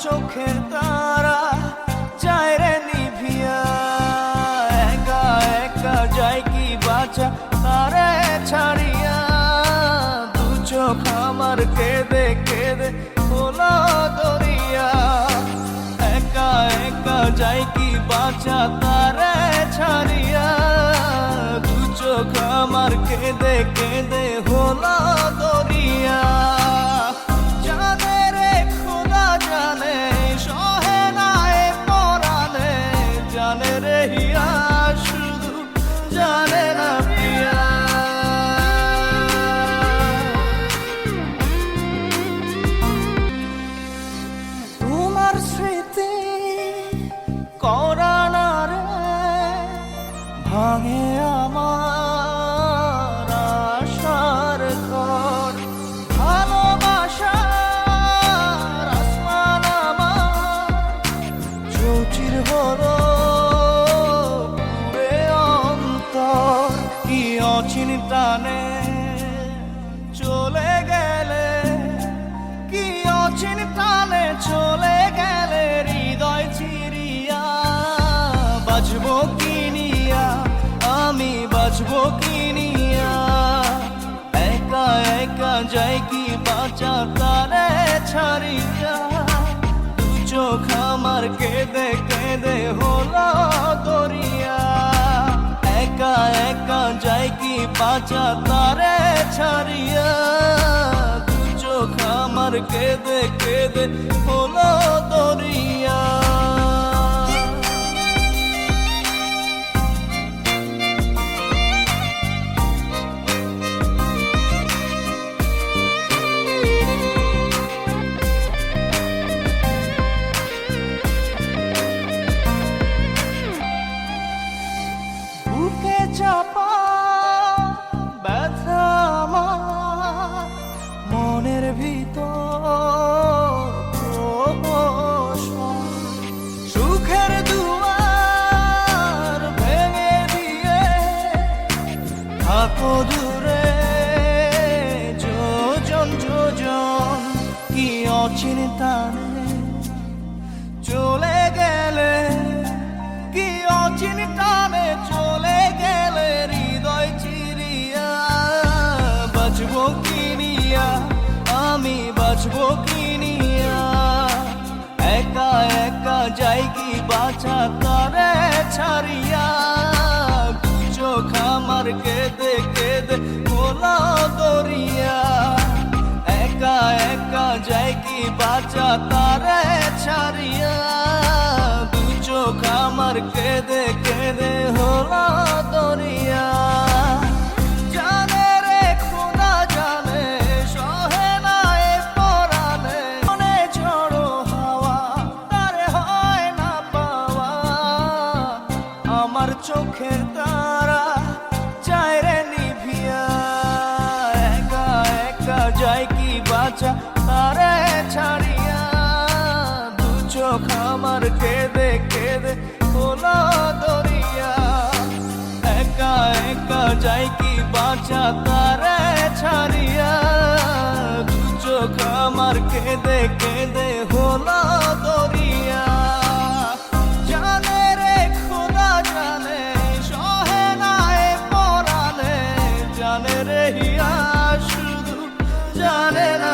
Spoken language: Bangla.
চোখের তারা যায় রে নিভিয়া, একা একা যায় কি বাঁচা তারে ছাড়িয়া। দু চোখ আমার কেঁদে কেঁদে হলো দরিয়া, একা একা যায় কি বাঁচা তারে ছাড়িয়া। দু চোখ আমার কেঁদে কেঁদে হলো দরিয়া। জানে রে খোদা জানে, সহে না এ পরাণে, জানে রে হিয়া শুধু জানে না প্রিয়া। তোমার স্মৃতি করা না রে ভাঙে আমার আশার ঘর। ভালোবাসার আসমান আমার চৌচির হলো পুরে অন্তর। কি অচিন টানে চলে গেলে, কি অচিন টানে চলে গেলে হৃদয় চিরিয়া। বাঁচবো কি নিয়া, আমি বাঁচবো কি নিয়া, একা একা যাই কি বাঁচা তারে ছাড়িয়া। দু চোখ আমার কেঁদে কেঁদে হলো দরিয়া, একা একা যাই কি বাঁচা তারে ছাড়িয়া। দু চোখ আমার কেঁদে কেঁদে হলো দরিয়া। বুকে চাপা ব্যথা আমার মনের ভিতর প্রহসন। সুখের দুয়ার ভেঙে দিয়ে থাকো দূরে যোজন যোজন। কি অচিন টানে চলে গেলে, কি অচিন টানে চলে গেলে হৃদয় চিরিয়া। বাঁচবো কি নিয়া, আমি বাঁচবো কি নিয়া, একা একা যাই কি বাঁচা তারে ছাড়িয়া। দু চোখ আমার কেঁদে কেঁদে হলো দরিয়া, একা একা যাই কি বাঁচা তারে ছাড়িয়া। দু চোখ আমার কেঁদে কেঁদে হলো দরিয়া। জানে রে খোদা জানে, সহে না এ পরাণে, মনে ঝড়ো হাওয়া তারে হয় না পাওয়া। আমার চোখের তারা যায় রে নিভিয়া, একা একা যায় কি বাঁচা তারে ছাড়িয়া। দু চোখ আমার কেঁদে কেঁদে হলো দরিয়া, একা একা যায় কি বাঁচা তারে ছাড়িয়া। দু চোখ আমার কেঁদে কেঁদে হলো দরিয়া। জানে রে খোদা জানে, সহে না এ পরাণে, জানে রে হিয়া শুধু জানে না।